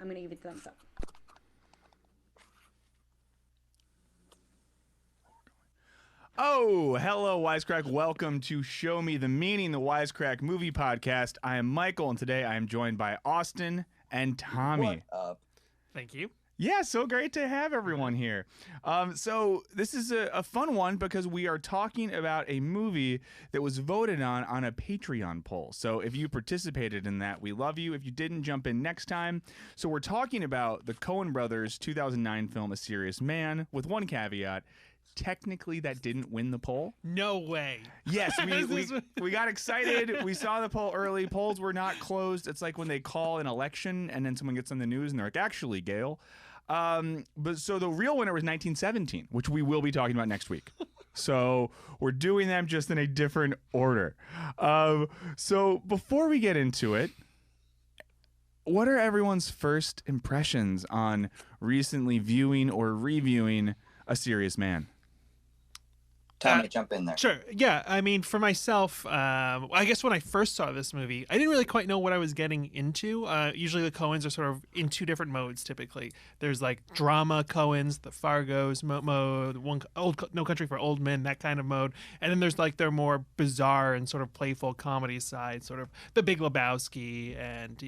I'm going to give it a thumbs up. Oh, hello, Wisecrack. Welcome to Show Me the Meaning, the Wisecrack movie podcast. I am Michael, and today I am joined by Austin and Tommy. What up? Thank you. Yeah, so great to have everyone here. So this is a fun one because we are talking about a movie that was voted on a Patreon poll. So if you participated in that, we love you. If you didn't, jump in next time. So we're talking about the Coen brothers' 2009 film, A Serious Man, with one caveat. Technically, that didn't win the poll. No way. Yes, we got excited. We saw the poll early. Polls were not closed. It's like when they call an election and then someone gets on the news and they're like, actually, Gail. But so the real winner was 1917, which we will be talking about next week. So we're doing them just in a different order. So before we get into it, what are everyone's first impressions on recently viewing or reviewing A Serious Man? Tommy, jump in there. Sure. Yeah. I mean, for myself, I guess when I first saw this movie, I didn't really quite know what I was getting into. Usually the Coens are sort of in two different modes, typically. There's like drama Coens, the Fargo's mode, No Country for Old Men, that kind of mode. And then there's like their more bizarre and sort of playful comedy side, sort of The Big Lebowski and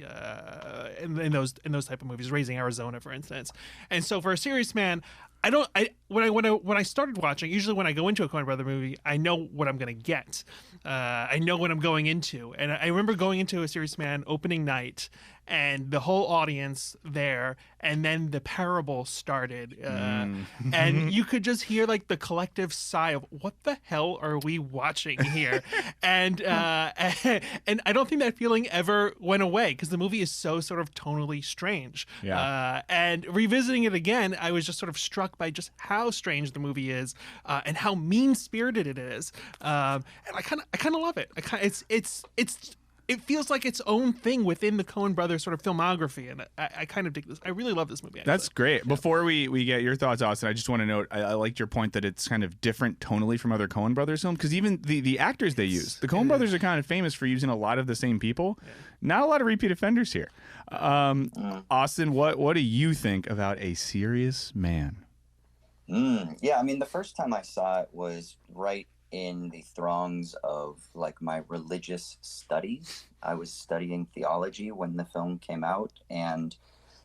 in those type of movies, Raising Arizona, for instance. And so for A Serious Man, when I started watching, usually when I go into a Coen Brother movie, I know what I'm going to get. I know what I'm going into. And I remember going into A Serious Man opening night and the whole audience there, and then the parable started. And you could just hear like the collective sigh of, what the hell are we watching here? and I don't think that feeling ever went away because the movie is so sort of tonally strange. Yeah. And revisiting it again, I was just sort of struck by just how strange the movie is and how mean-spirited it is. And I kind of love it. It feels like its own thing within the Coen brothers sort of filmography, and I kind of dig this. I really love this movie. Actually. That's great. Yeah. Before we get your thoughts, Austin, I just want to note I liked your point that it's kind of different tonally from other Coen brothers films because even the actors they use, the Coen brothers are kind of famous for using a lot of the same people. Yeah. Not a lot of repeat offenders here. Austin, what do you think about A Serious Man? Yeah, I mean, the first time I saw it was right in the throngs of like my religious studies. I was studying theology when the film came out, and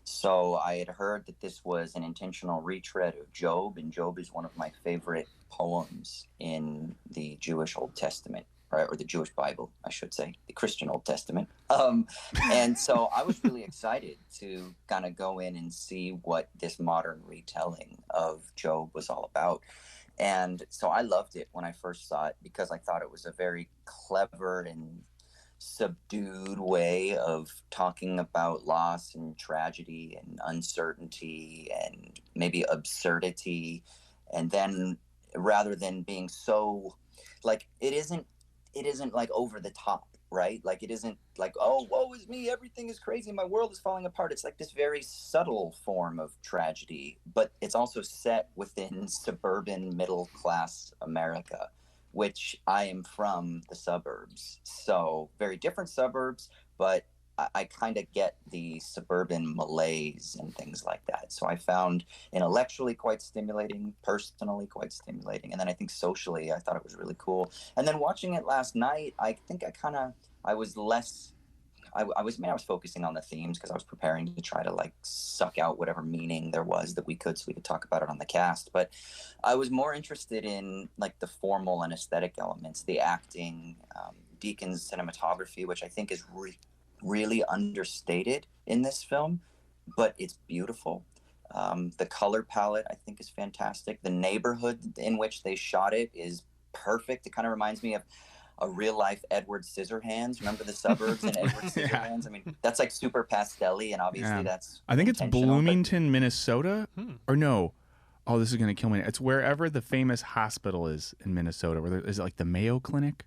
so I had heard that this was an intentional retread of Job, and Job is one of my favorite poems in the Jewish Old Testament, or the Jewish Bible, I should say, the Christian Old Testament. And so I was really excited to kind of go in and see what this modern retelling of Job was all about. And so I loved it when I first saw it because I thought it was a very clever and subdued way of talking about loss and tragedy and uncertainty and maybe absurdity. And then rather than being so like, it isn't like over the top, right? Like it isn't like, oh, woe is me, everything is crazy, my world is falling apart. It's like this very subtle form of tragedy, but it's also set within suburban middle class America, which I am from the suburbs. So very different suburbs, but I kind of get the suburban malaise and things like that. So I found intellectually quite stimulating, personally quite stimulating. And then I think socially, I thought it was really cool. And then watching it last night, I think I was focusing on the themes because I was preparing to try to like suck out whatever meaning there was that we could so we could talk about it on the cast. But I was more interested in like the formal and aesthetic elements, the acting, Deacon's cinematography, which I think is really understated in this film, but it's beautiful. The color palette, I think, is fantastic. The neighborhood in which they shot it is perfect. It kind of reminds me of a real-life Edward Scissorhands. Remember The Suburbs and Edward Scissorhands? I mean, that's like super pastel-y, and obviously that's I think it's Bloomington, Minnesota? Or no. Oh, this is going to kill me. It's wherever the famous hospital is in Minnesota. Is it like the Mayo Clinic?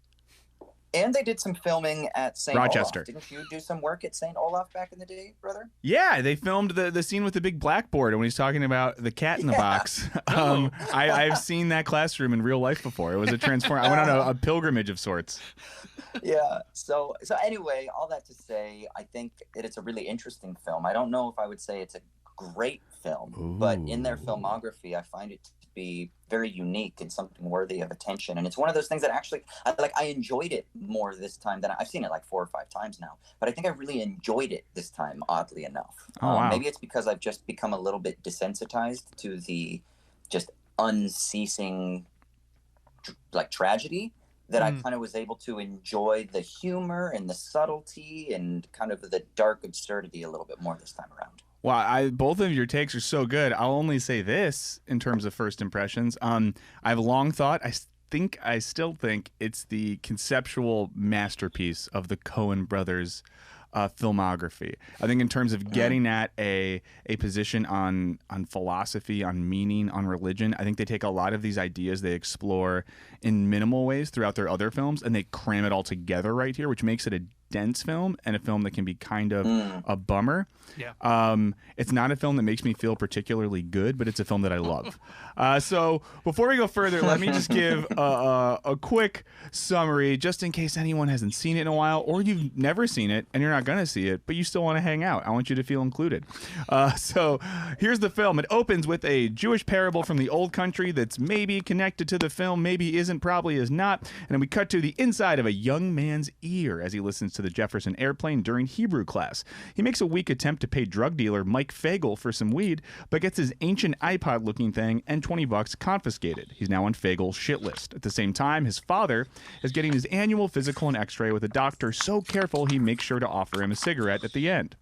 And they did some filming at St. Rochester. Olaf. Didn't you do some work at St. Olaf back in the day, brother? Yeah, they filmed the scene with the big blackboard and when he's talking about the cat in the box. I've seen that classroom in real life before. It was a transform. I went on a pilgrimage of sorts. Yeah. So anyway, all that to say, I think it's a really interesting film. I don't know if I would say it's a great film, but in their filmography, I find it to be very unique and something worthy of attention. And it's one of those things that actually, I enjoyed it more this time than I've seen it like 4 or 5 times now. But I think I really enjoyed it this time, oddly enough. Oh, wow. Maybe it's because I've just become a little bit desensitized to the just unceasing like tragedy that I kind of was able to enjoy the humor and the subtlety and kind of the dark absurdity a little bit more this time around. Well, both of your takes are so good. I'll only say this in terms of first impressions. I've long thought, I still think it's the conceptual masterpiece of the Coen brothers filmography. I think in terms of getting at a position on philosophy, on meaning, on religion, I think they take a lot of these ideas they explore in minimal ways throughout their other films and they cram it all together right here, which makes it a dense film and a film that can be kind of a bummer. Yeah. It's not a film that makes me feel particularly good, but it's a film that I love. So before we go further, let me just give a quick summary, just in case anyone hasn't seen it in a while, or you've never seen it and you're not going to see it, but you still want to hang out. I want you to feel included. So here's the film. It opens with a Jewish parable from the old country that's maybe connected to the film, maybe isn't, probably is not. And then we cut to the inside of a young man's ear as he listens to the Jefferson Airplane during Hebrew class. He makes a weak attempt to pay drug dealer Mike Fagel for some weed, but gets his ancient iPod-looking thing and $20 confiscated. He's now on Fagel's shit list. At the same time, his father is getting his annual physical and x-ray with a doctor so careful he makes sure to offer him a cigarette at the end.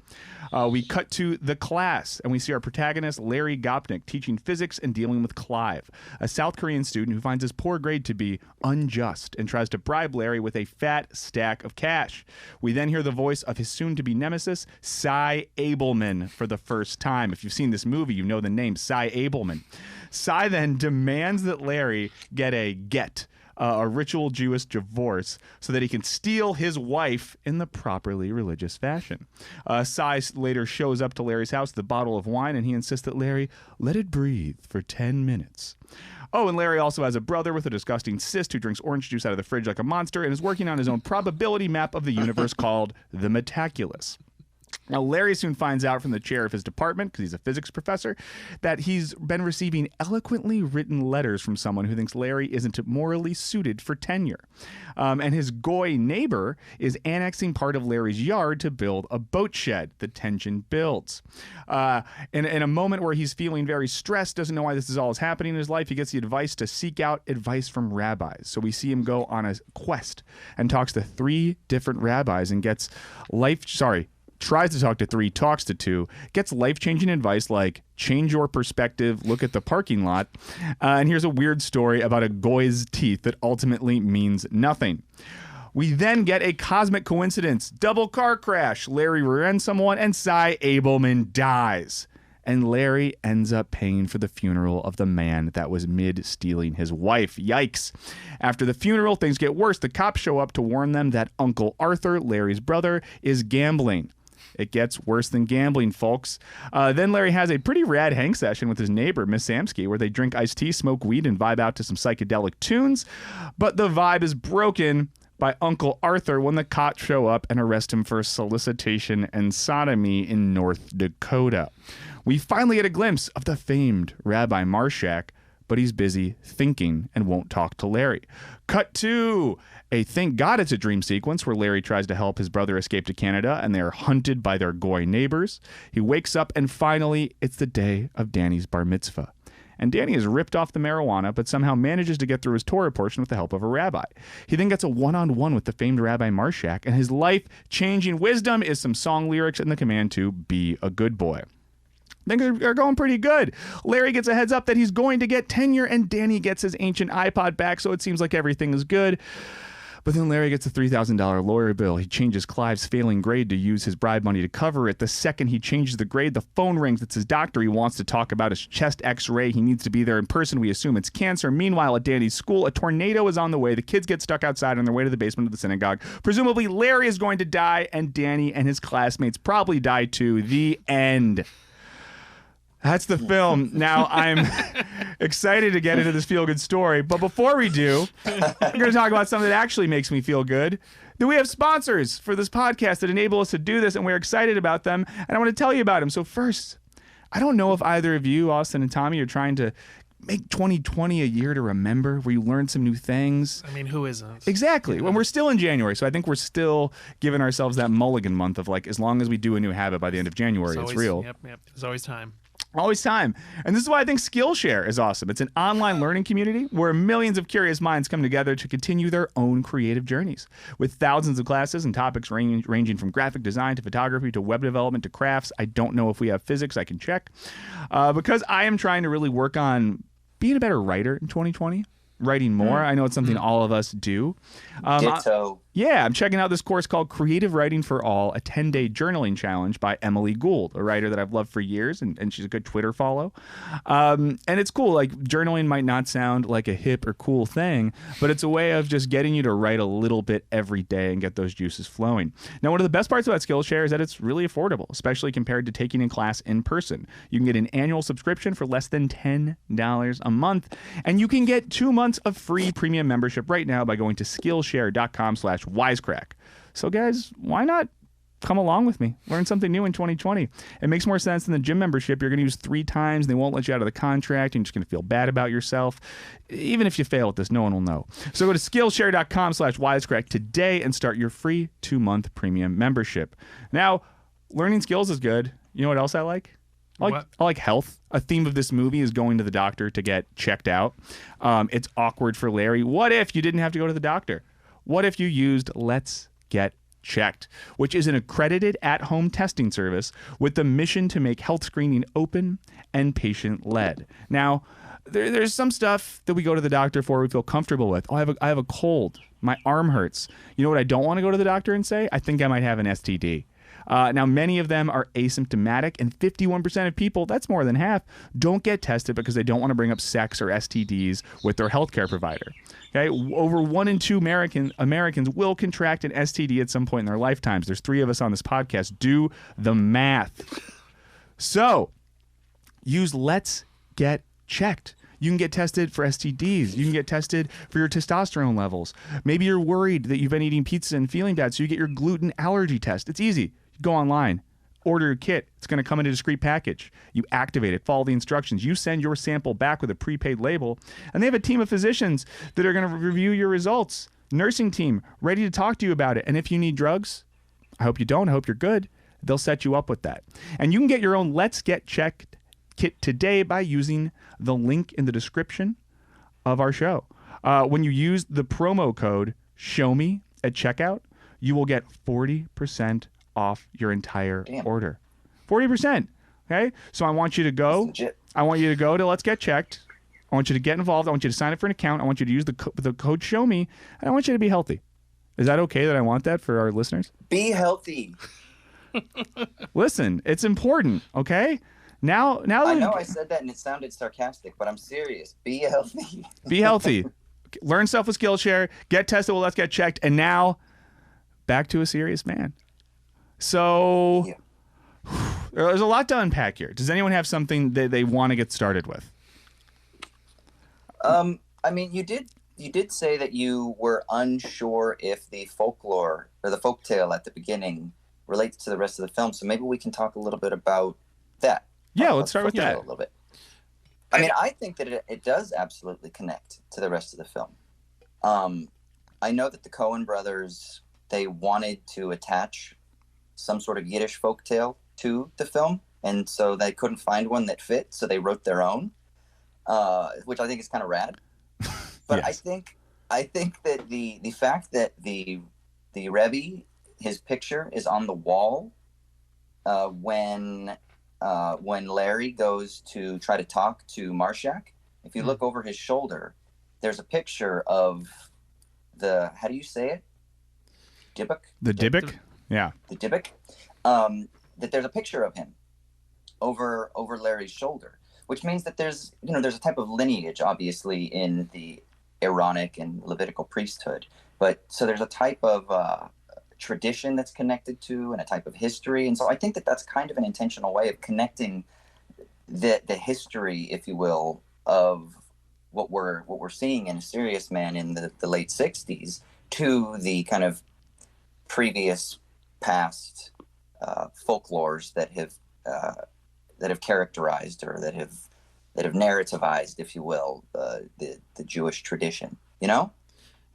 We cut to the class, and we see our protagonist, Larry Gopnik, teaching physics and dealing with Clive, a South Korean student who finds his poor grade to be unjust and tries to bribe Larry with a fat stack of cash. We then hear the voice of his soon-to-be nemesis, Cy Abelman, for the first time. If you've seen this movie, you know the name Cy Abelman. Cy then demands that Larry get a ritual Jewish divorce so that he can steal his wife in the properly religious fashion. Cy later shows up to Larry's house with a bottle of wine, and he insists that Larry let it breathe for 10 minutes. Oh, and Larry also has a brother with a disgusting cyst who drinks orange juice out of the fridge like a monster and is working on his own probability map of the universe called the Metaculus. Now, Larry soon finds out from the chair of his department, because he's a physics professor, that he's been receiving eloquently written letters from someone who thinks Larry isn't morally suited for tenure. And his goy neighbor is annexing part of Larry's yard to build a boat shed. The tension builds. In a moment where he's feeling very stressed, doesn't know why this is all is happening in his life, he gets the advice to seek out advice from rabbis. So we see him go on a quest and talks to 3 different rabbis and tries to talk to 3, talks to 2, gets life-changing advice like change your perspective, look at the parking lot, and here's a weird story about a goy's teeth that ultimately means nothing. We then get a cosmic coincidence, double car crash, Larry rear-ends someone, and Cy Abelman dies. And Larry ends up paying for the funeral of the man that was mid-stealing his wife. Yikes. After the funeral, things get worse. The cops show up to warn them that Uncle Arthur, Larry's brother, is gambling. It gets worse than gambling, folks. Then Larry has a pretty rad hang session with his neighbor, Miss Samsky, where they drink iced tea, smoke weed, and vibe out to some psychedelic tunes. But the vibe is broken by Uncle Arthur when the cops show up and arrest him for solicitation and sodomy in North Dakota. We finally get a glimpse of the famed Rabbi Marshak, but he's busy thinking and won't talk to Larry. Cut to a thank God it's a dream sequence where Larry tries to help his brother escape to Canada and they are hunted by their goy neighbors. He wakes up and finally it's the day of Danny's bar mitzvah. And Danny is ripped off the marijuana but somehow manages to get through his Torah portion with the help of a rabbi. He then gets a one-on-one with the famed Rabbi Marshak, and his life-changing wisdom is some song lyrics and the command to be a good boy. Things are going pretty good. Larry gets a heads up that he's going to get tenure, and Danny gets his ancient iPod back, so it seems like everything is good. But then Larry gets a $3,000 lawyer bill. He changes Clive's failing grade to use his bribe money to cover it. The second he changes the grade, the phone rings. It's his doctor. He wants to talk about his chest x-ray. He needs to be there in person. We assume it's cancer. Meanwhile, at Danny's school, a tornado is on the way. The kids get stuck outside on their way to the basement of the synagogue. Presumably, Larry is going to die, and Danny and his classmates probably die too. The end. That's the film. Now, I'm excited to get into this feel-good story. But before we do, we're going to talk about something that actually makes me feel good. Do we have sponsors for this podcast that enable us to do this, and we're excited about them, and I want to tell you about them. So first, I don't know if either of you, Austin and Tommy, are trying to make 2020 a year to remember, where you learn some new things. I mean, who isn't? Exactly. When we're still in January, so I think we're still giving ourselves that mulligan month of like, as long as we do a new habit by the end of January, it's real. Yep. There's always time. Always time. And this is why I think Skillshare is awesome. It's an online learning community where millions of curious minds come together to continue their own creative journeys. With thousands of classes and topics ranging from graphic design to photography to web development to crafts. I don't know if we have physics. I can check. Because I am trying to really work on being a better writer in 2020. Writing more. I know it's something all of us do. Ditto. Yeah, I'm checking out this course called Creative Writing for All, a 10-day journaling challenge by Emily Gould, a writer that I've loved for years, and she's a good Twitter follow. And it's cool. Like, journaling might not sound like a hip or cool thing, but it's a way of just getting you to write a little bit every day and get those juices flowing. Now, one of the best parts about Skillshare is that it's really affordable, especially compared to taking a class in person. You can get an annual subscription for less than $10 a month, and you can get 2 months of free premium membership right now by going to Skillshare.com/Wisecrack. So guys, why not come along with me? Learn something new in 2020. It makes more sense than the gym membership you're going to use 3 times. And they won't let you out of the contract. And you're just going to feel bad about yourself. Even if you fail at this, no one will know. So go to Skillshare.com/Wisecrack today and start your free 2-month premium membership. Now, learning skills is good. You know what else I like? I like health. A theme of this movie is going to the doctor to get checked out. It's awkward for Larry. What if you didn't have to go to the doctor? What if you used Let's Get Checked, which is an accredited at-home testing service with the mission to make health screening open and patient-led. Now, there's some stuff that we go to the doctor for we feel comfortable with. Oh, I have a cold. My arm hurts. You know what I don't want to go to the doctor and say? I think I might have an STD. Now, many of them are asymptomatic, and 51% of people, that's more than half, don't get tested because they don't want to bring up sex or STDs with their healthcare provider. Okay, over 1 in 2 Americans will contract an STD at some point in their lifetimes. There's 3 of us on this podcast. Do the math. So, use Let's Get Checked. You can get tested for STDs. You can get tested for your testosterone levels. Maybe you're worried that you've been eating pizza and feeling bad, so you get your gluten allergy test. It's easy. Go online, order your kit. It's going to come in a discreet package. You activate it, follow the instructions. You send your sample back with a prepaid label, and they have a team of physicians that are going to review your results. Nursing team ready to talk to you about it. And if you need drugs, I hope you don't. I hope you're good. They'll set you up with that. And you can get your own Let's Get Checked kit today by using the link in the description of our show. When you use the promo code SHOWME at checkout, you will get 40% off your entire order. 40%. Okay? So I want you to go. I want you to go to Let's Get Checked. I want you to get involved. I want you to sign up for an account. I want you to use the code SHOWME, and I want you to be healthy. Is that okay that I want that for our listeners? Be healthy. Listen, it's important, okay? Now I know I said that and it sounded sarcastic, but I'm serious. Be healthy. Be healthy. Learn stuff with Skillshare. Get tested. Well, Let's Get Checked. And now, back to a serious man. So, there's a lot to unpack here. Does anyone have something that they want to get started with? I mean, you did say that you were unsure if the folklore or the folktale at the beginning relates to the rest of the film. So maybe we can talk a little bit about that. Yeah, let's start with that a little bit. I mean, I think that it does absolutely connect to the rest of the film. I know that the Coen brothers, they wanted to attach some sort of Yiddish folktale to the film, and so they couldn't find one that fit, so they wrote their own, which I think is kind of rad. But yes. I think that the fact that the Rebbe, his picture is on the wall when Larry goes to try to talk to Marshak. If you look over his shoulder, there's a picture of how do you say it? Dybbuk? The Dybbuk? Yeah. The Dybbuk. That there's a picture of him over Larry's shoulder, which means that there's a type of lineage, obviously, in the Aaronic and Levitical priesthood. But so there's a type of tradition that's connected to, and a type of history. And so I think that that's kind of an intentional way of connecting the history, if you will, of what we're seeing in A Serious Man in the late 60s to the kind of previous past folklores that have characterized, or that have narrativized, if you will, the Jewish tradition. You know?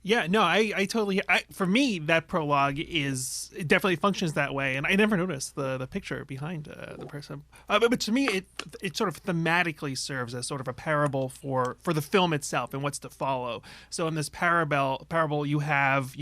Yeah, no, I totally. For me, that prologue it definitely functions that way, and I never noticed the picture behind the person. But to me, it sort of thematically serves as sort of a parable for the film itself and what's to follow. So in this parable, you have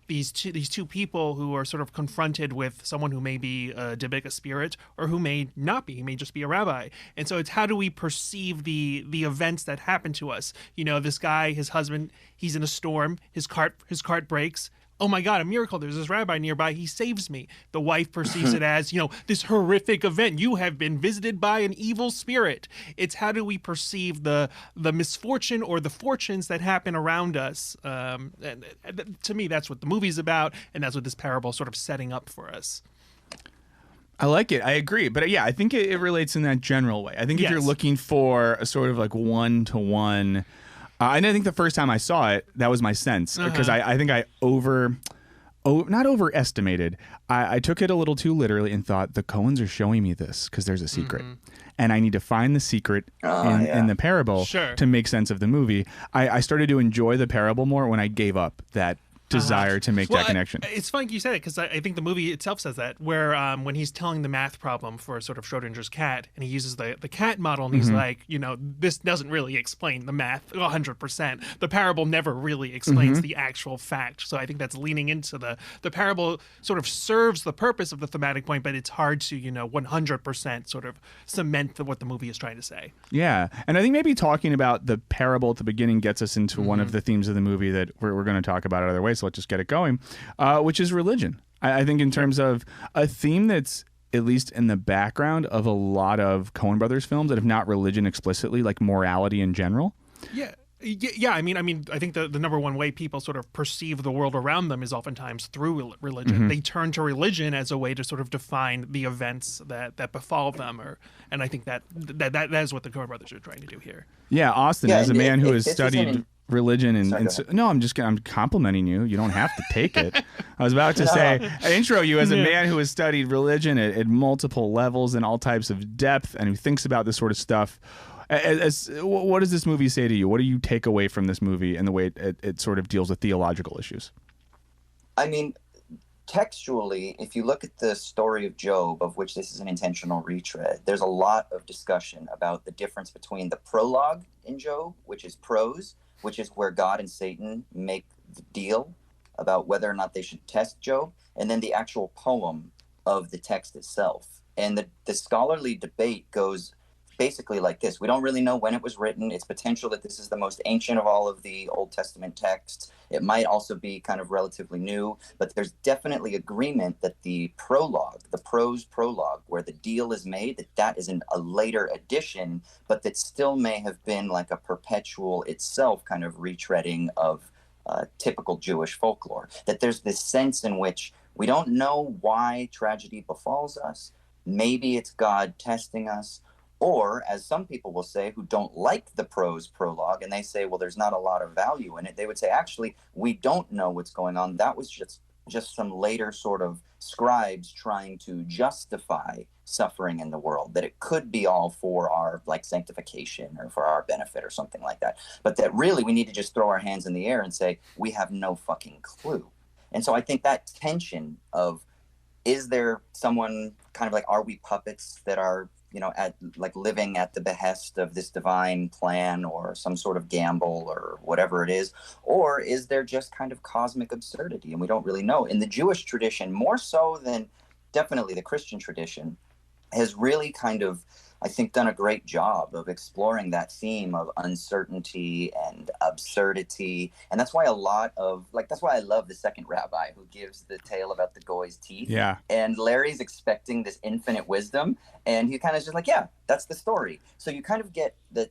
these two people who are sort of confronted with someone who may be a Dybbuk, a spirit, or who may not be. He may just be a rabbi. And so it's how do we perceive the events that happen to us? This guy, his husband, he's in a storm. His cart breaks. Oh my God, a miracle. There's this rabbi nearby. He saves me. The wife perceives it as, this horrific event. You have been visited by an evil spirit. It's how do we perceive the misfortune or the fortunes that happen around us. And to me, that's what the movie's about. And that's what this parable is sort of setting up for us. I like it. I agree. But yeah, I think it relates in that general way. I think if you're looking for a sort of like one-to-one... and I think the first time I saw it, that was my sense, because I think I not overestimated. I took it a little too literally and thought the Coens are showing me this because there's a secret. And I need to find the secret in the parable to make sense of the movie. I started to enjoy the parable more when I gave up that desire to make that connection. It's funny you said it, because I think the movie itself says that, where when he's telling the math problem for sort of Schrodinger's cat, and he uses the cat model, and he's like, this doesn't really explain the math 100%. The parable never really explains the actual fact. So I think that's leaning into the parable sort of serves the purpose of the thematic point, but it's hard to 100% sort of cement what the movie is trying to say. Yeah, and I think maybe talking about the parable at the beginning gets us into one of the themes of the movie that we're going to talk about other ways. So let's just get it going, which is religion. I think in terms of a theme that's at least in the background of a lot of Coen Brothers films that have not religion explicitly, like morality in general. Yeah. I mean, I think the number one way people sort of perceive the world around them is oftentimes through religion. They turn to religion as a way to sort of define the events that befall them, and I think that is what the Coen Brothers are trying to do here. Yeah, Austin, as a man who has studied religion I'm complimenting you. You don't have to take it. I was about to say, intro you as a man who has studied religion at multiple levels and all types of depth, and who thinks about this sort of stuff. What does this movie say to you? What do you take away from this movie and the way it sort of deals with theological issues? I mean, textually, if you look at the story of Job, of which this is an intentional retread, there's a lot of discussion about the difference between the prologue in Job, which is prose, which is where God and Satan make the deal about whether or not they should test Job, and then the actual poem of the text itself. And the scholarly debate goes basically like this. We don't really know when it was written. It's potential that this is the most ancient of all of the Old Testament texts. It might also be kind of relatively new, but there's definitely agreement that the prologue, the prose prologue, where the deal is made, that is a later addition, but that still may have been like a perpetual itself kind of retreading of typical Jewish folklore. That there's this sense in which we don't know why tragedy befalls us. Maybe it's God testing us. Or, as some people will say who don't like the prose prologue, and they say, well, there's not a lot of value in it, they would say, actually, we don't know what's going on. That was just some later sort of scribes trying to justify suffering in the world, that it could be all for our sanctification or for our benefit or something like that. But that really we need to just throw our hands in the air and say, we have no fucking clue. And so I think that tension of, is there someone kind of like, are we puppets that are living at the behest of this divine plan or some sort of gamble or whatever it is? Or is there just kind of cosmic absurdity and we don't really know? In the Jewish tradition, more so than definitely the Christian tradition, has really kind of, I think, done a great job of exploring that theme of uncertainty and absurdity. And that's why that's why I love the second rabbi who gives the tale about the goy's teeth. Yeah. And Larry's expecting this infinite wisdom. And he kind of is just like, yeah, that's the story. So you kind of get the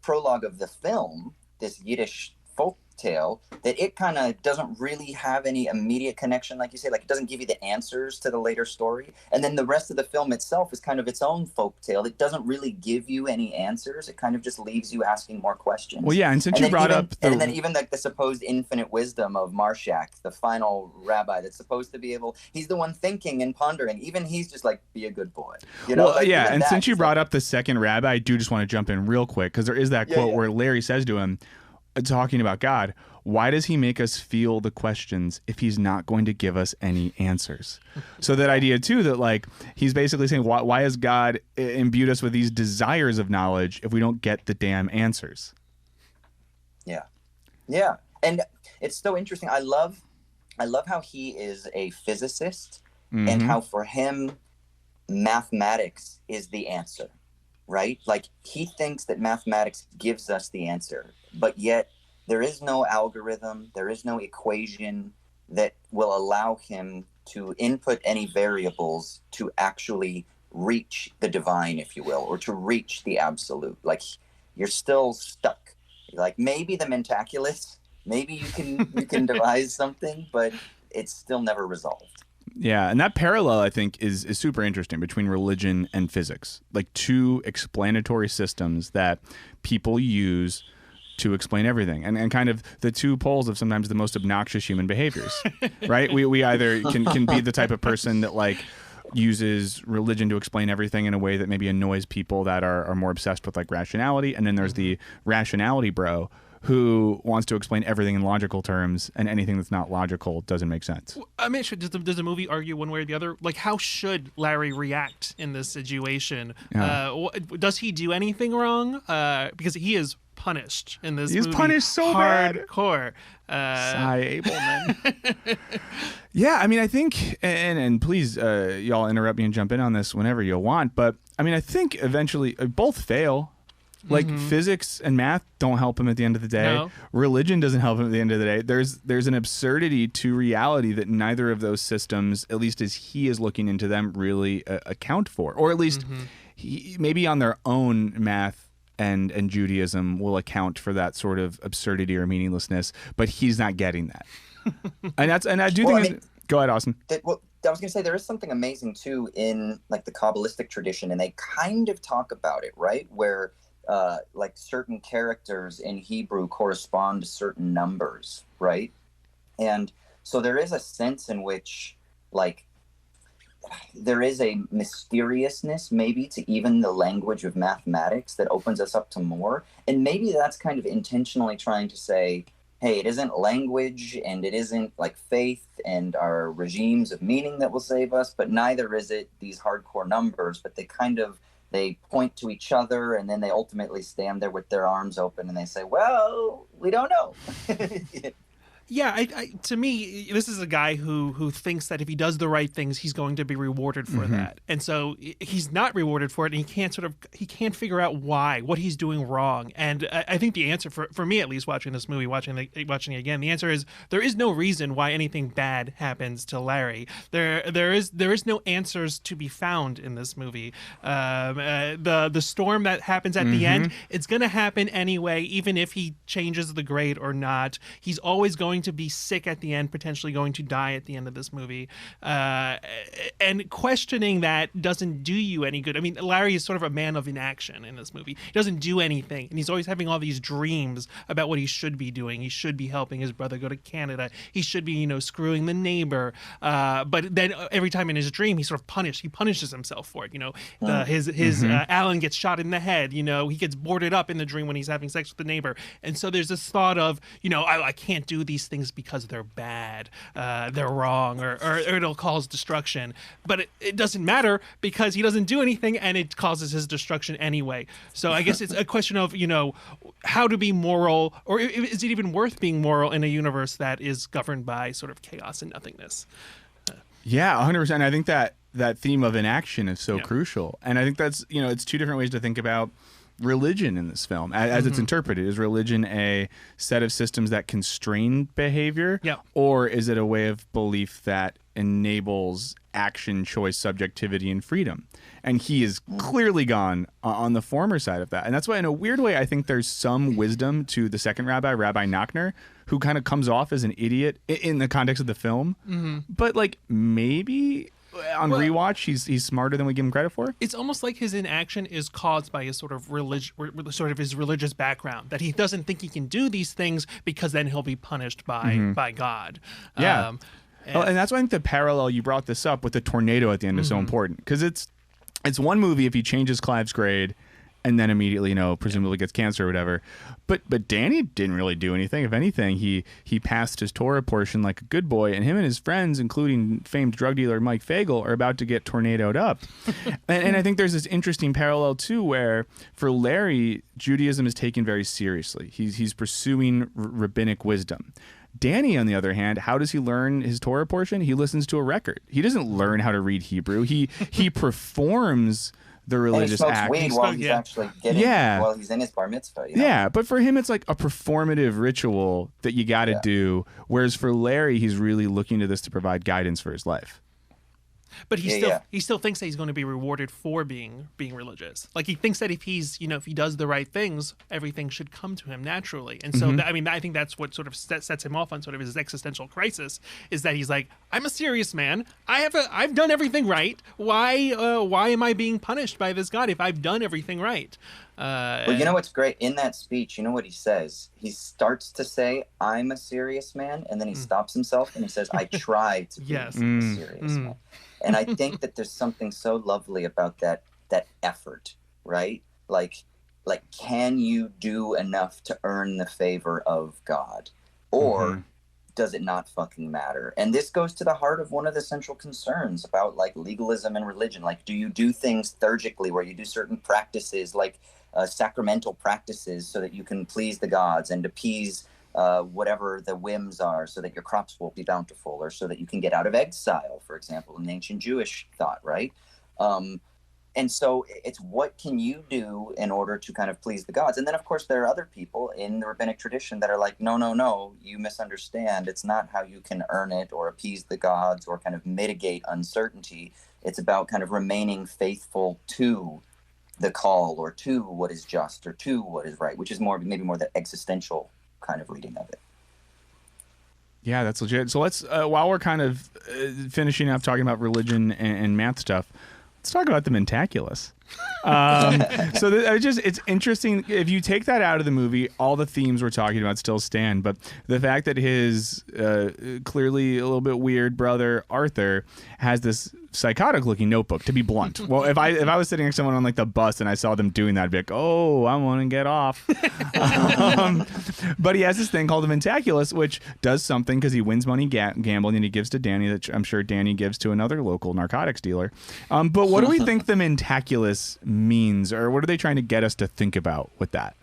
prologue of the film, this Yiddish folk tale, that it kind of doesn't really have any immediate connection, like you say, like it doesn't give you the answers to the later story. And then the rest of the film itself is kind of its own folk tale. It doesn't really give you any answers. It kind of just leaves you asking more questions. Well, yeah, and since you brought up and then even like the supposed infinite wisdom of Marshak, the final rabbi that's supposed to be able, he's the one thinking and pondering. Even he's just like, be a good boy. You know? Well, like, yeah, and since you brought up the second rabbi, I do just want to jump in real quick, because there is that quote where Larry says to him, talking about God, why does he make us feel the questions if he's not going to give us any answers? So that idea too, that like he's basically saying, why has God imbued us with these desires of knowledge if we don't get the damn answers? Yeah, and it's so interesting. I love how he is a physicist, and how for him mathematics is the answer, right? Like he thinks that mathematics gives us the answer, but yet there is no algorithm, there is no equation that will allow him to input any variables to actually reach the divine, if you will, or to reach the absolute. Like you're still stuck. Like maybe the mentaculus, maybe you can devise something, but it's still never resolved. Yeah, and that parallel, I think, is super interesting between religion and physics. Like two explanatory systems that people use to explain everything, and kind of the two poles of sometimes the most obnoxious human behaviors, right? We either can be the type of person that like uses religion to explain everything in a way that maybe annoys people that are more obsessed with like rationality, and then there's the rationality bro who wants to explain everything in logical terms, and anything that's not logical doesn't make sense. I mean, does the movie argue one way or the other? Like, how should Larry react in this situation? Yeah. Does he do anything wrong? Because he is punished in this movie. He's punished so hardcore. Cy Abelman. Yeah, I mean, I think, and please, y'all interrupt me and jump in on this whenever you want, but I mean, I think eventually both fail. Like physics and math don't help him at the end of the day. No. Religion doesn't help him at the end of the day. There's an absurdity to reality that neither of those systems, at least as he is looking into them, really account for, or at least maybe on their own math and Judaism will account for that sort of absurdity or meaninglessness, but he's not getting that. and I do think. Go ahead, Austin. I was going to say there is something amazing too in like the Kabbalistic tradition, and they kind of talk about it, right? Where like certain characters in Hebrew correspond to certain numbers, right? And so there is a sense in which like there is a mysteriousness maybe to even the language of mathematics that opens us up to more. And maybe that's kind of intentionally trying to say, hey, it isn't language and it isn't like faith and our regimes of meaning that will save us, but neither is it these hardcore numbers, but they point to each other, and then they ultimately stand there with their arms open and they say, well, we don't know. Yeah, to me, this is a guy who thinks that if he does the right things, he's going to be rewarded for that, and so he's not rewarded for it, and he can't figure out why, what he's doing wrong. And I think the answer for me, at least, watching this movie, watching it again, the answer is there is no reason why anything bad happens to Larry. There is no answers to be found in this movie. The storm that happens at the end, it's going to happen anyway, even if he changes the grade or not. He's always going to be sick at the end, potentially going to die at the end of this movie, and questioning that doesn't do you any good. I mean, Larry is sort of a man of inaction in this movie. He doesn't do anything, and he's always having all these dreams about what he should be doing. He should be helping his brother go to Canada. He should be, screwing the neighbor. But then every time in his dream, he's sort of punished. He punishes himself for it. His Alan gets shot in the head. He gets boarded up in the dream when he's having sex with the neighbor. And so there's this thought of, I can't do these things because they're bad, they're wrong, or it'll cause destruction. But it doesn't matter because he doesn't do anything, and it causes his destruction anyway. So I guess it's a question of how to be moral, or is it even worth being moral in a universe that is governed by sort of chaos and nothingness? Yeah, 100%. I think that that theme of inaction is so crucial. And I think that's, it's two different ways to think about religion in this film as it's interpreted. Is religion a set of systems that constrain behavior, or is it a way of belief that enables action, choice, subjectivity, and freedom? And he is clearly gone on the former side of that. And that's why, in a weird way, I think there's some wisdom to the second rabbi, Rabbi Nachner, who kind of comes off as an idiot in the context of the film. But like, maybe on rewatch, he's smarter than we give him credit for. It's almost like his inaction is caused by his sort of his religious background, that he doesn't think he can do these things because then he'll be punished by God. Yeah. And that's why I think the parallel, you brought this up with the tornado at the end, is so important, because it's one movie if he changes Clive's grade and then immediately, presumably gets cancer or whatever. But Danny didn't really do anything. If anything, he passed his Torah portion like a good boy, and him and his friends, including famed drug dealer Mike Fagel, are about to get tornadoed up. and I think there's this interesting parallel too, where for Larry, Judaism is taken very seriously. He's pursuing rabbinic wisdom. Danny, on the other hand, how does he learn his Torah portion? He listens to a record. He doesn't learn how to read Hebrew. He performs the religious act. Weed while he's actually getting, while he's in his bar mitzvah. Yeah, but for him, it's like a performative ritual that you got to do. Whereas for Larry, he's really looking to this to provide guidance for his life. But he still thinks that he's going to be rewarded for being religious. Like, he thinks that if he's, if he does the right things, everything should come to him naturally. And so, I think that's what sort of sets him off on sort of his existential crisis, is that he's like, I'm a serious man. I've done everything right. Why am I being punished by this God if I've done everything right? Well, you know what's great? In that speech, you know what he says? He starts to say, I'm a serious man, and then he stops himself and he says, I try to be a serious man. And I think that there's something so lovely about that effort, right? Like, can you do enough to earn the favor of God? Or does it not fucking matter? And this goes to the heart of one of the central concerns about like legalism and religion. Like, do you do things theurgically, where you do certain practices, like sacramental practices, so that you can please the gods and appease whatever the whims are, so that your crops will be bountiful, or so that you can get out of exile, for example, in ancient Jewish thought, right? And so it's, what can you do in order to kind of please the gods? And then, of course, there are other people in the rabbinic tradition that are like, no, you misunderstand. It's not how you can earn it or appease the gods or kind of mitigate uncertainty. It's about kind of remaining faithful to the call, or to what is just, or to what is right, which is maybe more the existential kind of reading of it. Yeah, that's legit. So let's, while we're kind of finishing up talking about religion and math stuff, let's talk about the Mentaculus. It's interesting. If you take that out of the movie, all the themes we're talking about still stand. But the fact that his clearly a little bit weird brother Arthur has this psychotic looking notebook, to be blunt. Well, if I was sitting next to someone on like the bus and I saw them doing that, I'd be like, oh, I want to get off. But he has this thing called the Mentaculus, which does something because he wins money gambling, and he gives to Danny, that I'm sure Danny gives to another local narcotics dealer. But what do we think the Mentaculus means, or what are they trying to get us to think about with that?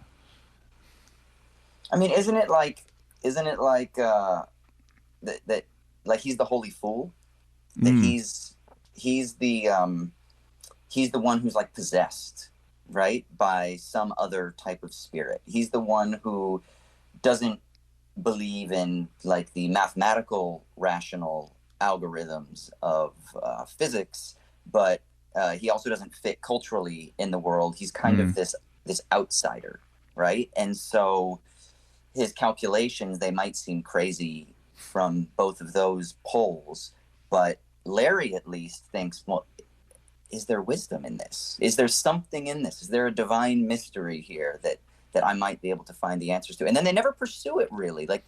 I mean, isn't it like that like he's the holy fool, that he's the one who's like possessed, right, by some other type of spirit. He's the one who doesn't believe in like the mathematical rational algorithms of physics, but he also doesn't fit culturally in the world. He's kind of this outsider, right? And so his calculations, they might seem crazy from both of those poles, but Larry at least thinks, well, is there wisdom in this? Is there something in this? Is there a divine mystery here that I might be able to find the answers to? And then they never pursue it, really. Like,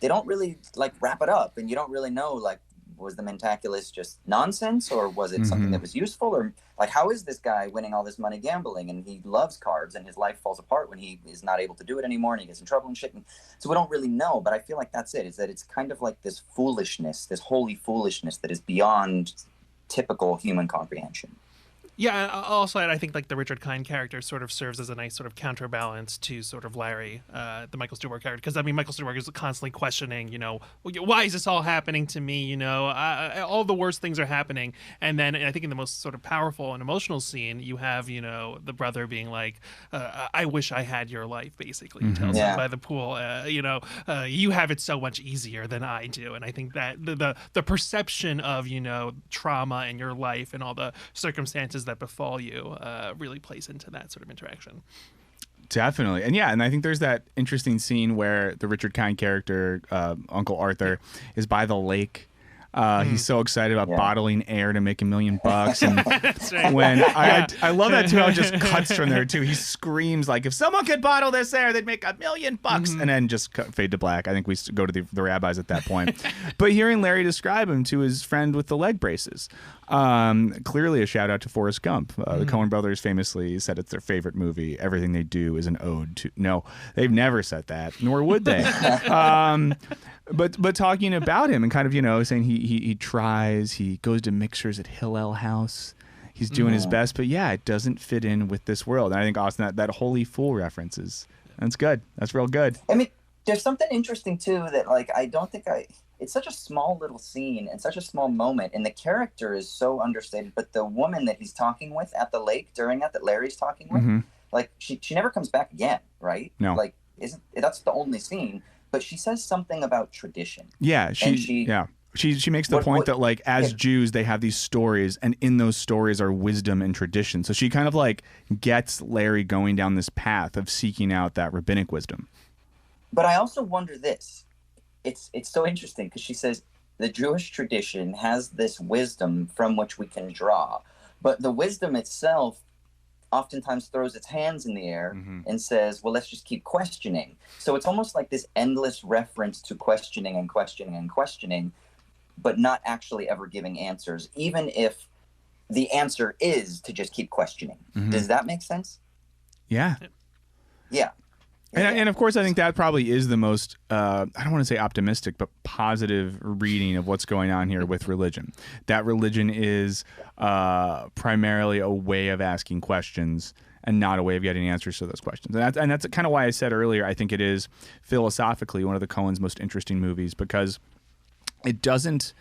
they don't really like wrap it up, and you don't really know, like, was the Mentaculus just nonsense, or was it something that was useful? Or like, how is this guy winning all this money gambling, and he loves cards, and his life falls apart when he is not able to do it anymore, and he gets in trouble and shit? And so we don't really know, but I feel like that's it, is that it's kind of like this foolishness, this holy foolishness that is beyond typical human comprehension. Yeah, also I think like the Richard Kind character sort of serves as a nice sort of counterbalance to sort of Larry, the Michael Stuhlbarg character, because I mean Michael Stuhlbarg is constantly questioning, why is this all happening to me? All the worst things are happening, and then I think in the most sort of powerful and emotional scene, you have the brother being like, "I wish I had your life," basically. He tells him by the pool, "You have it so much easier than I do," and I think that the perception of trauma in your life and all the circumstances that befall you really plays into that sort of interaction. Definitely. And I think there's that interesting scene where the Richard Kind character, Uncle Arthur, is by the lake. He's so excited about bottling air to make $1 million. And right. when I love that too, how it just cuts from there too. He screams like, if someone could bottle this air, they'd make $1 million. And then just fade to black. I think we go to the rabbis at that point. But hearing Larry describe him to his friend with the leg braces, clearly a shout out to Forrest Gump. The Coen brothers famously said it's their favorite movie. Everything they do is an ode to. No, they've never said that, nor would they. But talking about him and kind of saying he tries, he goes to mixers at Hillel House, he's doing his best, but it doesn't fit in with this world. And I think Austin, that holy fool references, that's good. That's real good. I mean, there's something interesting too that I don't think it's such a small little scene and such a small moment, and the character is so understated. But the woman that he's talking with at the lake that Larry's talking with, she never comes back again, right? No. That's the only scene. But she says something about tradition. Yeah, she makes the point that as Jews they have these stories, and in those stories are wisdom and tradition. So she kind of gets Larry going down this path of seeking out that rabbinic wisdom. But I also wonder this. It's so interesting because she says the Jewish tradition has this wisdom from which we can draw, but the wisdom itself oftentimes throws its hands in the air and says, well, let's just keep questioning. So it's almost like this endless reference to questioning and questioning and questioning, but not actually ever giving answers, even if the answer is to just keep questioning. Does that make sense? Yeah. Yeah. And of course, I think that probably is the most, I don't want to say optimistic, but positive reading of what's going on here with religion. That religion is primarily a way of asking questions and not a way of getting answers to those questions. And that's kind of why I said earlier, I think it is philosophically one of the Coens' most interesting movies, because it doesn't,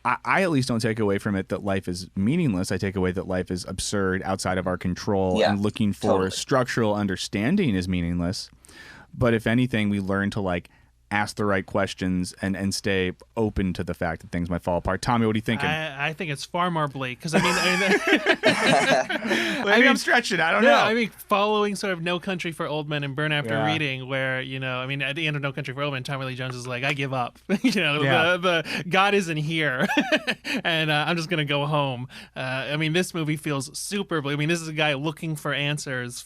I at least don't take away from it that life is meaningless. I take away that life is absurd, outside of our control, and looking for structural understanding is meaningless. But if anything, we learn to ask the right questions and stay open to the fact that things might fall apart. Tommy, what are you thinking? I think it's far more bleak because I mean, maybe I'm stretching. I don't know. I mean, following sort of No Country for Old Men and Burn After Reading, where I mean, at the end of No Country for Old Men, Tommy Lee Jones is like, I give up. The God isn't here, and I'm just gonna go home. I mean, this movie feels super bleak. I mean, this is a guy looking for answers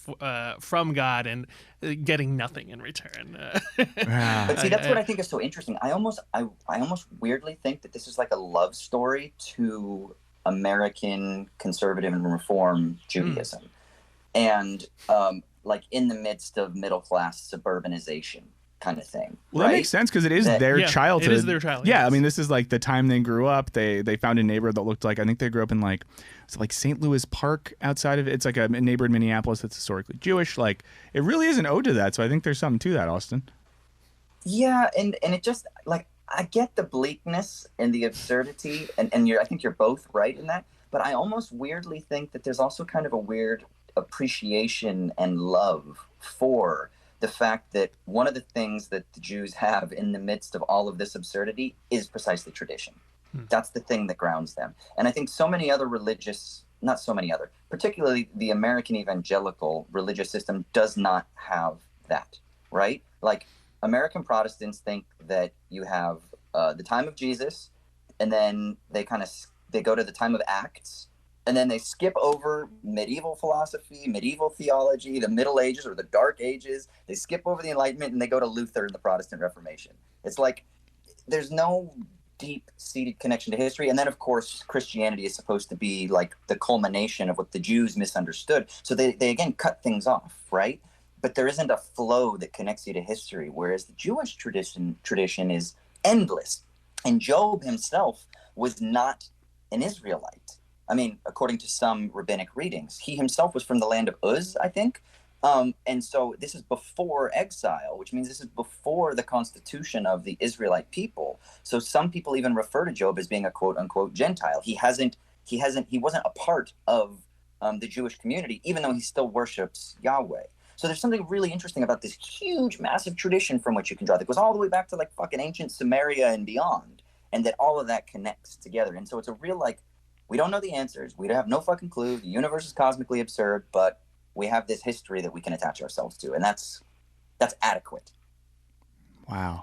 from God and getting nothing in return. But see, that's what I think is so interesting. I almost weirdly think that this is like a love story to American conservative and reform Judaism, and in the midst of middle class suburbanization kind of thing. Well, right? That makes sense because it is their childhood. It is their childhood. Yeah, yes. I mean, this is the time they grew up. They found a neighborhood that looked like, I think they grew up in St. Louis Park outside of it. It's like a neighborhood in Minneapolis that's historically Jewish. it really is an ode to that. So I think there's something to that, Austin. Yeah, and it just I get the bleakness and the absurdity, and I think you're both right in that. But I almost weirdly think that there's also kind of a weird appreciation and love for the fact that one of the things that the Jews have in the midst of all of this absurdity is precisely tradition. That's the thing that grounds them. And I think so many other particularly the American evangelical religious system does not have that, right? American Protestants think that you have the time of Jesus, and then they go to the time of Acts, and then they skip over medieval philosophy, medieval theology, the Middle Ages or the Dark Ages. They skip over the Enlightenment, and they go to Luther and the Protestant Reformation. It's there's no deep-seated connection to history. And then, of course, Christianity is supposed to be the culmination of what the Jews misunderstood. So they again cut things off, right? But there isn't a flow that connects you to history, whereas the Jewish tradition is endless. And Job himself was not an Israelite. I mean, according to some rabbinic readings, he himself was from the land of Uz, I think. And so this is before exile, which means this is before the constitution of the Israelite people. So some people even refer to Job as being a quote unquote Gentile. He wasn't a part of the Jewish community, even though he still worships Yahweh. So there's something really interesting about this huge, massive tradition from which you can draw that goes all the way back to like fucking ancient Samaria and beyond, and that all of that connects together. And so it's a real, like, we don't know the answers. We have no fucking clue. The universe is cosmically absurd, but we have this history that we can attach ourselves to, and that's adequate. Wow.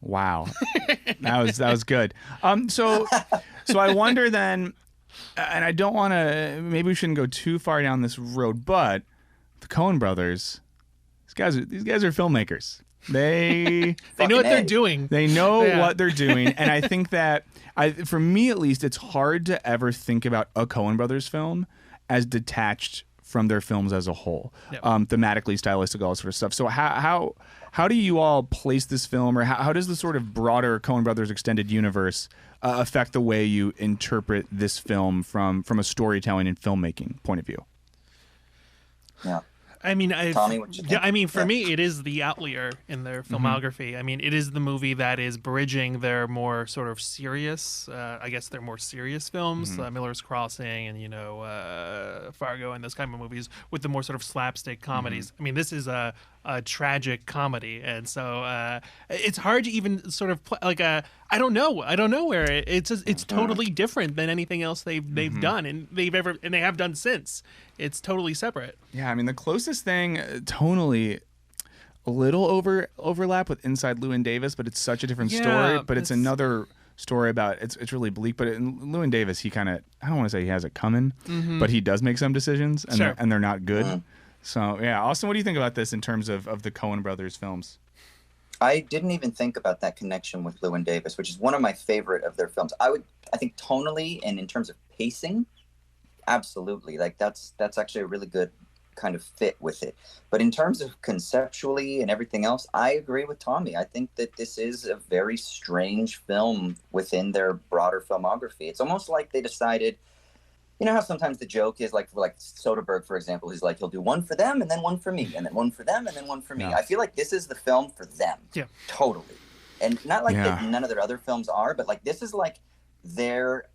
That was good. So I wonder then, and I don't want to, maybe we shouldn't go too far down this road, but the Coen brothers, these guys are filmmakers. They know what they're doing. They know what they're doing, and I think that for me at least, it's hard to ever think about a Coen brothers film as detached from their films as a whole, thematically, stylistically, all that sort of stuff. So how do you all place this film, or how does the sort of broader Coen brothers extended universe affect the way you interpret this film from a storytelling and filmmaking point of view? Yeah. I mean, Tommy, what you think? I mean, for me, it is the outlier in their filmography. I mean, it is the movie that is bridging their more sort of serious, I guess their more serious films, Miller's Crossing and, Fargo and those kind of movies, with the more sort of slapstick comedies. I mean, this is a tragic comedy, and so it's hard to even sort of I don't know where it's totally different than anything else they've done and they have done since. It's totally separate. Yeah, I mean, the closest thing tonally, a little overlap with Inside Llewyn Davis, but it's such a different story. But it's another story about it's really bleak. But in Llewyn Davis, he kind of, I don't want to say he has it coming, but he does make some decisions, and they're not good. So yeah, Austin, what do you think about this in terms of the Coen brothers films? I didn't even think about that connection with Llewyn Davis, which is one of my favorite of their films. I think tonally and in terms of pacing, absolutely. Like that's actually a really good kind of fit with it. But in terms of conceptually and everything else, I agree with Tommy. I think that this is a very strange film within their broader filmography. It's almost like they decided, you know how sometimes the joke is like, for Soderbergh, for example, he's like, he'll do one for them and then one for me and then one for them and then one for me. I feel like this is the film for them. Yeah. Totally. And not like that none of their other films are, but like this is like their,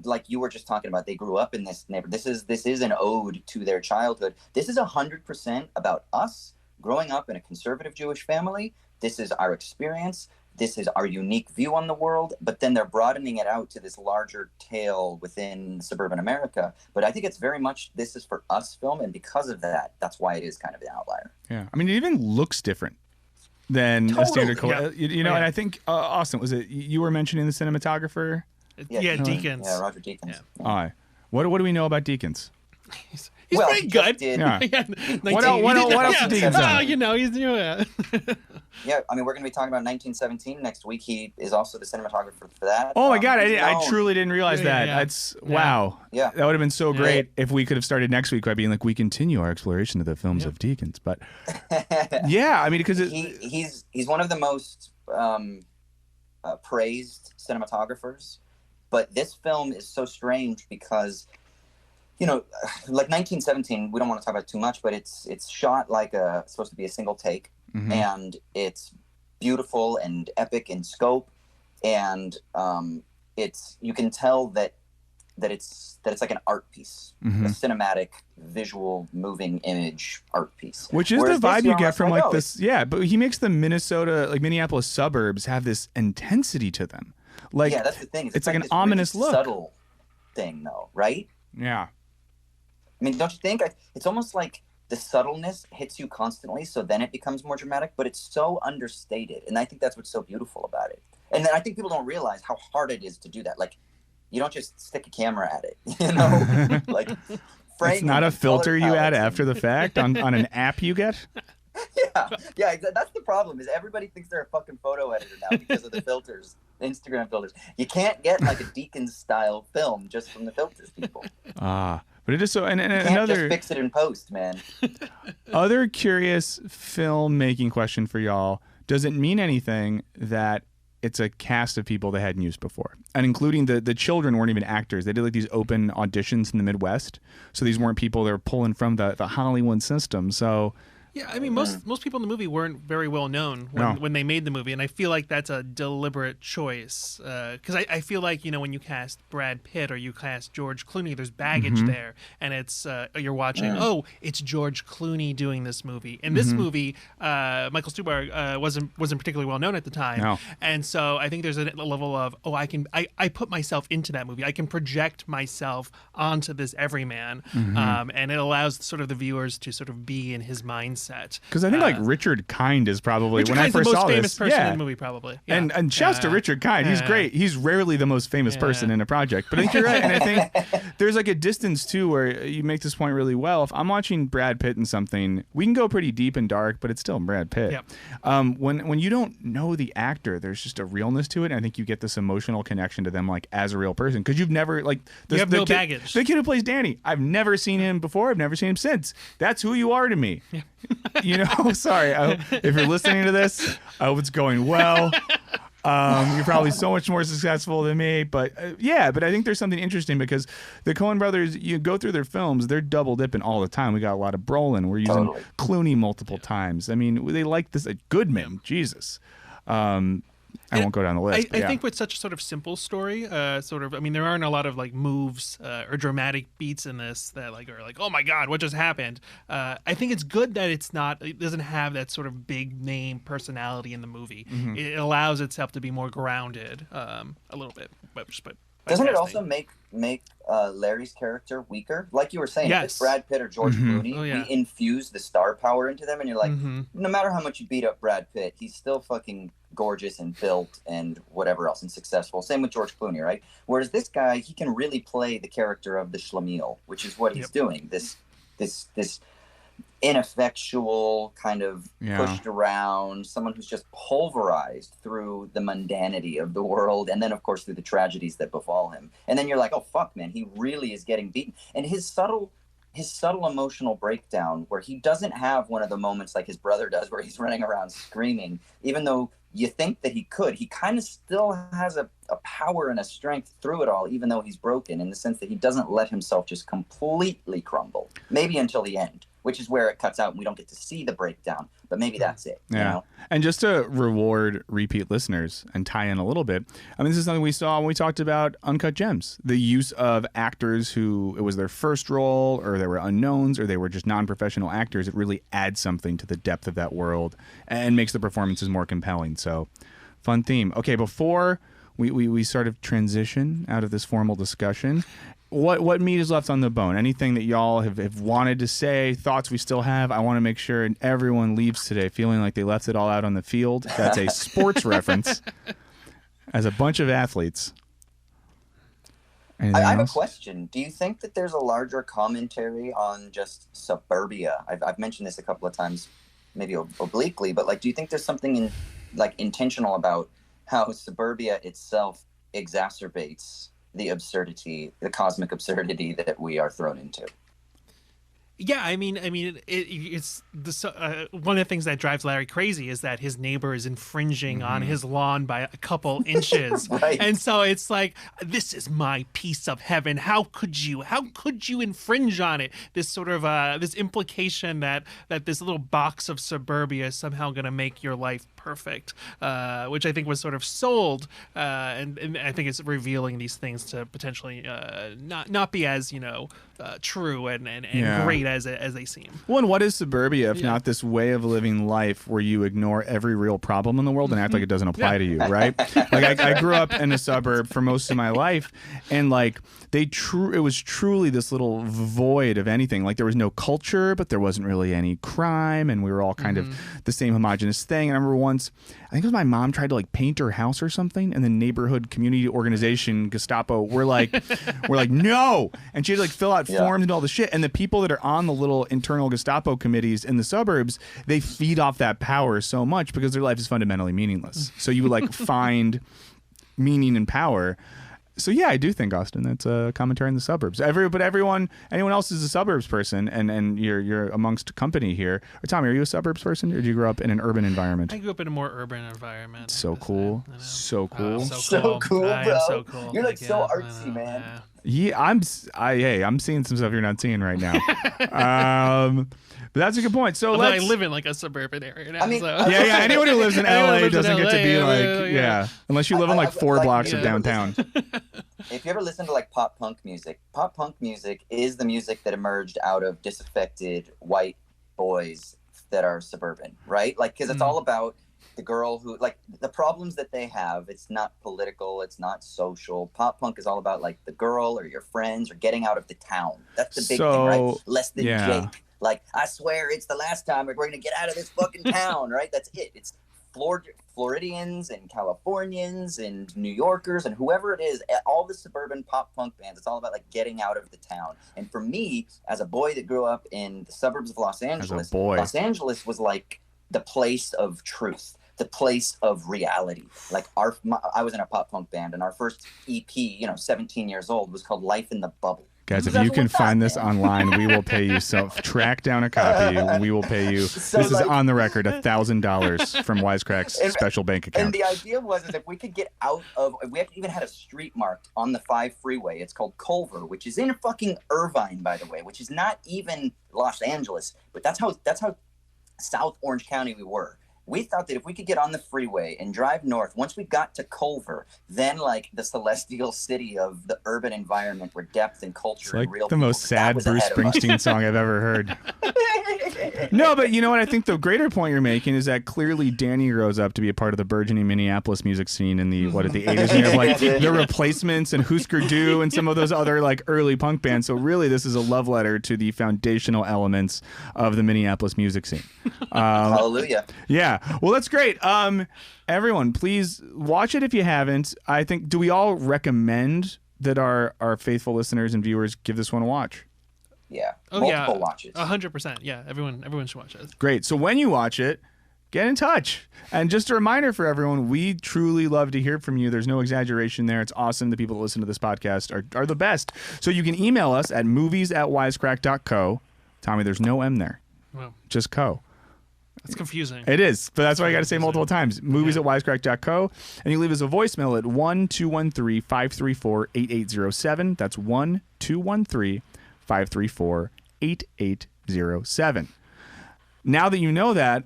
like you were just talking about, they grew up in this neighborhood. This is an ode to their childhood. This is 100% about us growing up in a conservative Jewish family. This is our experience. This is our unique view on the world, but then they're broadening it out to this larger tale within suburban America. But I think it's very much, this is for us film, and because of that, that's why it is kind of the outlier. Yeah, I mean, it even looks different than a standard, and I think, Austin, was it, you were mentioning the cinematographer? Yeah, Deakins. Yeah, Roger Deakins. Yeah. All right. What do we know about Deakins? He's pretty good. What else did Deakins he's Yeah, I mean, we're going to be talking about 1917 next week. He is also the cinematographer for that. Oh my God, I truly didn't realize that. That's wow. Yeah, that would have been so great if we could have started next week by being like, we continue our exploration of the films of Deakins. But yeah, I mean, because he's one of the most praised cinematographers. But this film is so strange because, like 1917, we don't want to talk about it too much, but it's shot like supposed to be a single take, and it's beautiful and epic in scope, and you can tell that it's like an art piece, a cinematic, visual, moving image art piece. Which is the vibe you get from like this. Yeah, but he makes the Minneapolis suburbs have this intensity to them. Like, yeah, that's the thing. It's like an ominous really look. Subtle thing, though, right? Yeah. I mean, don't you think? It's almost like the subtleness hits you constantly, so then it becomes more dramatic, but it's so understated. And I think that's what's so beautiful about it. And then I think people don't realize how hard it is to do that. Like, you don't just stick a camera at it, Like, it's not a filter you add after the fact on an app you get? Yeah, that's the problem, is everybody thinks they're a fucking photo editor now because of the filters, the Instagram filters. You can't get like a Deakins-style film just from the filters, people. But it is so, and you can't just fix it in post, man. Other curious filmmaking question for y'all. Does it mean anything that it's a cast of people they hadn't used before, and including the children weren't even actors. They did like these open auditions in the Midwest, so these weren't people they were pulling from the Hollywood system. So. Yeah, I mean, most people in the movie weren't very well known when they made the movie, and I feel like that's a deliberate choice. Because I feel like, when you cast Brad Pitt or you cast George Clooney, there's baggage there, and it's you're watching. Oh, it's George Clooney doing this movie. In this movie, Michael Stuhlbarg wasn't particularly well known at the time, and so I think there's a level of I put myself into that movie. I can project myself onto this everyman, and it allows sort of the viewers to sort of be in his mindset. Because I think like Richard Kind is probably when I first saw this, the most famous person in the movie, probably. Yeah. And shouts to Richard Kind. He's great. He's rarely the most famous person in a project, but I think you're right. And I think there's like a distance too where you make this point really well. If I'm watching Brad Pitt in something, we can go pretty deep and dark, but it's still Brad Pitt. Yeah. When you don't know the actor, there's just a realness to it. And I think you get this emotional connection to them like as a real person because you've never like you have no baggage. The kid who plays Danny, I've never seen him before. I've never seen him since. That's who you are to me. Yeah. Sorry. If you're listening to this, I hope it's going well. You're probably so much more successful than me, but but I think there's something interesting because the Coen brothers, you go through their films, they're double dipping all the time. We got a lot of Brolin. We're using Clooney multiple times. I mean, they like this. Goodman, Jesus. I won't go down the list. I think with such a sort of simple story, there aren't a lot of like moves or dramatic beats in this that are like, oh my God, what just happened? I think it's good that it doesn't have that sort of big name personality in the movie. It allows itself to be more grounded a little bit. But doesn't it also make Larry's character weaker? Like you were saying, if it's Brad Pitt or George Clooney, we infuse the star power into them, and you're like, no matter how much you beat up Brad Pitt, he's still fucking gorgeous and built and whatever else and successful. Same with George Clooney, right? Whereas this guy, he can really play the character of the schlemiel, which is what he's doing. This ineffectual kind of pushed around, someone who's just pulverized through the mundanity of the world, and then of course through the tragedies that befall him. And then you're like, oh fuck, man, he really is getting beaten. And his subtle emotional breakdown, where he doesn't have one of the moments like his brother does where he's running around screaming, even though you think that he could, he kind of still has a power and a strength through it all, even though he's broken, in the sense that he doesn't let himself just completely crumble, maybe until the end, which is where it cuts out and we don't get to see the breakdown, but maybe that's it. You know? And just to reward repeat listeners and tie in a little bit, I mean, this is something we saw when we talked about Uncut Gems, the use of actors who it was their first role, or they were unknowns, or they were just non-professional actors. It really adds something to the depth of that world and makes the performances more compelling. So fun theme. Okay, before we sort of transition out of this formal discussion, what meat is left on the bone? Anything that y'all have wanted to say, thoughts we still have? I want to make sure everyone leaves today feeling like they left it all out on the field. That's a sports reference as a bunch of athletes. I have a question. Do you think that there's a larger commentary on just suburbia? I've mentioned this a couple of times, maybe obliquely, but do you think there's something intentional about how suburbia itself exacerbates the absurdity, the cosmic absurdity that we are thrown into? Yeah, I mean, it's one of the things that drives Larry crazy is that his neighbor is infringing on his lawn by a couple inches, right. And so it's like, this is my piece of heaven. How could you infringe on it? This sort of this implication that this little box of suburbia is somehow going to make your life perfect, which I think was sort of sold, and I think it's revealing these things to potentially not be as true and great as they seem. Well, and what is suburbia if not this way of living life where you ignore every real problem in the world and act like it doesn't apply to you, right? I grew up in a suburb for most of my life, and it was truly this little void of anything. There was no culture, but there wasn't really any crime, and we were all kind of the same homogenous thing. And I remember once, I think it was my mom tried to paint her house or something, and the neighborhood community organization Gestapo were like no, and she had to fill out forms and all the shit. And the people that are on the little internal Gestapo committees in the suburbs, they feed off that power so much because their life is fundamentally meaningless. So you would find meaning and power. So yeah, I do think Austin. That's a commentary on the suburbs. Anyone else is a suburbs person, and you're amongst company here. Or Tommy, are you a suburbs person, or did you grow up in an urban environment? I grew up in a more urban environment. So cool, so cool, so cool, bro. So cool. You're like so artsy, man. Yeah, I'm seeing some stuff you're not seeing right now. But that's a good point. So I live in like a suburban area now. I mean, so. yeah. Anyone who lives in LA doesn't get to be LA, like, unless you live in like 4 blocks of downtown. If you ever listen to like pop punk music is the music that emerged out of disaffected white boys that are suburban, right? Like, because it's all about the girl who, like, the problems that they have. It's not political, it's not social. Pop punk is all about like the girl or your friends or getting out of the town. That's the big thing, right? Less than Jake. Like, I swear it's the last time we're going to get out of this fucking town, right? That's it. It's Floridians and Californians and New Yorkers and whoever it is, all the suburban pop punk bands, it's all about like getting out of the town. And for me, as a boy that grew up in the suburbs of Los Angeles, Los Angeles was like the place of truth, the place of reality. Like I was in a pop punk band, and our first EP, 17 years old, was called Life in the Bubble. Guys, if you can find this online, we will pay you. So track down a copy. We will pay you. So this is on the record, $1,000 from Wisecrack's special bank account. And the idea was if we could get out of, we even had a street marked on the 5 freeway. It's called Culver, which is in fucking Irvine, by the way, which is not even Los Angeles, but that's how South Orange County we were. We thought that if we could get on the freeway and drive north, once we got to Culver, then like the celestial city of the urban environment where depth and culture it's like and real the most sad Bruce Springsteen song I've ever heard. No, but you know what? I think the greater point you're making is that clearly Danny grows up to be a part of the burgeoning Minneapolis music scene in the 80s. You have like the Replacements and Husker Du and some of those other like early punk bands. So really, this is a love letter to the foundational elements of the Minneapolis music scene. Hallelujah. Yeah. Well, that's great. Everyone, please watch it if you haven't. I think, do we all recommend that our faithful listeners and viewers give this one a watch? Yeah. Oh, Multiple watches. 100%. Yeah. Everyone should watch it. Great. So when you watch it, get in touch. And just a reminder for everyone, we truly love to hear from you. There's no exaggeration there. It's awesome. The people that listen to this podcast are the best. So you can email us at movies@wisecrack.co. Tommy, there's no M there. Wow. Just co. It's confusing. It is, but that's why I got to say multiple times. Movies@wisecrack.co, and you leave us a voicemail at 1-213-534-8807. That's 1-213-534-8807. Now that you know that,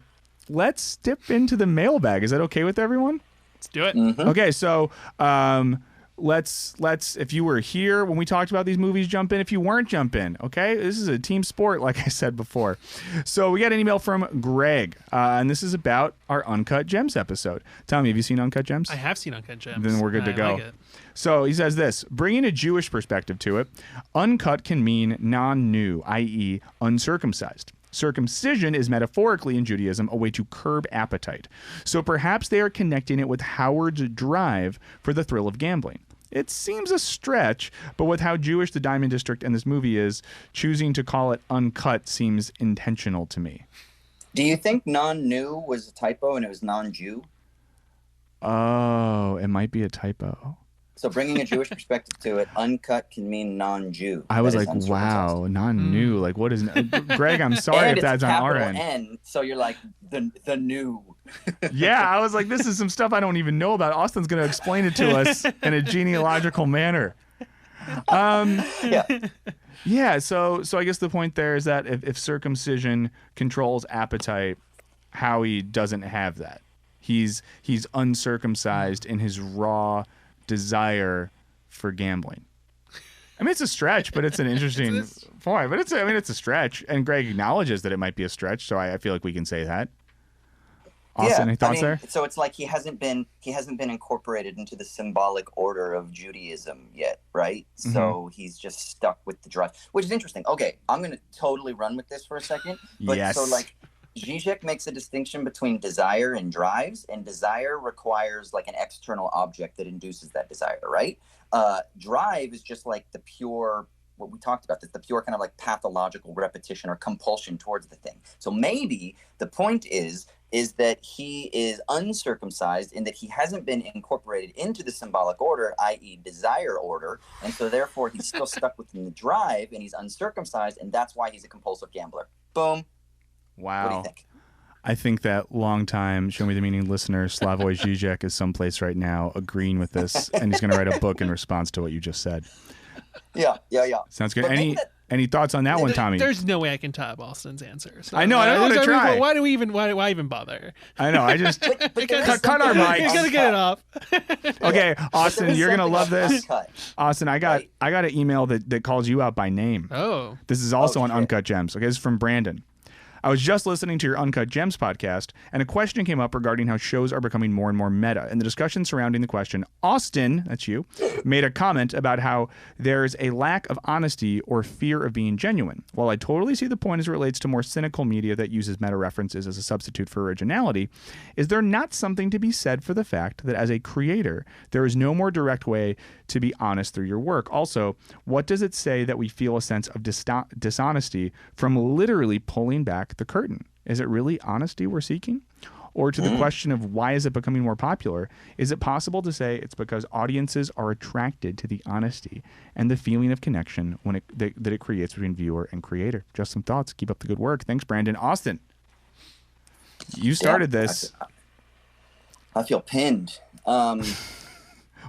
let's dip into the mailbag. Is that okay with everyone? Let's do it. Mm-hmm. Okay, so let's if you were here when we talked about these movies, jump in. If you weren't, jump in. Okay, this is a team sport, like I said before. So we got an email from Greg, and this is about our Uncut Gems episode. Tommy, have you seen Uncut Gems? I have seen Uncut Gems. Then we're good to go. Like it. So he says this, bringing a Jewish perspective to it, uncut can mean non-new, i.e. uncircumcised. Circumcision is metaphorically in Judaism a way to curb appetite. So perhaps they are connecting it with Howard's drive for the thrill of gambling. It seems a stretch, but with how Jewish the Diamond District and this movie is, choosing to call it uncut seems intentional to me. Do you think non-new was a typo and it was non-Jew? Oh, it might be a typo. So bringing a Jewish perspective to it, uncut can mean non-Jew. I was like, wow, non-new. Like, what is... Greg, I'm sorry if that's on our end. N, so you're like, the new. Yeah, I was like, this is some stuff I don't even know about. Austin's going to explain it to us in a genealogical manner. Yeah, so I guess the point there is that if circumcision controls appetite, Howie doesn't have that. He's uncircumcised in his raw desire for gambling. I mean, it's a stretch, but it's an interesting point. But it's a stretch, and Greg acknowledges that it might be a stretch, so I feel like we can say that. Austin, any thoughts there? So it's like he hasn't been incorporated into the symbolic order of Judaism yet, right? Mm-hmm. So he's just stuck with the drive, which is interesting. Okay, I'm gonna totally run with this for a second. But yes. So like Zizek makes a distinction between desire and drives, and desire requires like an external object that induces that desire, right? Drive is just like the pure, what we talked about, the pure kind of like pathological repetition or compulsion towards the thing. So maybe the point is is that he is uncircumcised in that he hasn't been incorporated into the symbolic order, i.e. desire order, and so therefore he's still stuck within the drive and he's uncircumcised, and that's why he's a compulsive gambler. Boom. Wow. What do you think? I think that longtime Show Me the Meaning listener, Slavoj Žižek, is someplace right now agreeing with this, and he's going to write a book in response to what you just said. Yeah. Sounds good. Any thoughts on that one, Tommy? There's no way I can top Austin's answer. So, I know. I don't want to try. Why do we even bother? I know. I just cut our mics. You gotta get it off. Okay, Austin, you're gonna love this. Uncut. Austin, I got an email that calls you out by name. Oh. This is also on shit. Uncut Gems. Okay, this is from Brandon. I was just listening to your Uncut Gems podcast, and a question came up regarding how shows are becoming more and more meta. In the discussion surrounding the question, Austin, that's you, made a comment about how there's a lack of honesty or fear of being genuine. While I totally see the point as it relates to more cynical media that uses meta references as a substitute for originality, is there not something to be said for the fact that as a creator, there is no more direct way to be honest through your work? Also, what does it say that we feel a sense of dishonesty from literally pulling back the curtain? Is it really honesty we're seeking? Or to the question of why is it becoming more popular, is it possible to say it's because audiences are attracted to the honesty and the feeling of connection that it creates between viewer and creator? Just some thoughts. Keep up the good work. Thanks, Brandon. Austin, you started this. I feel pinned.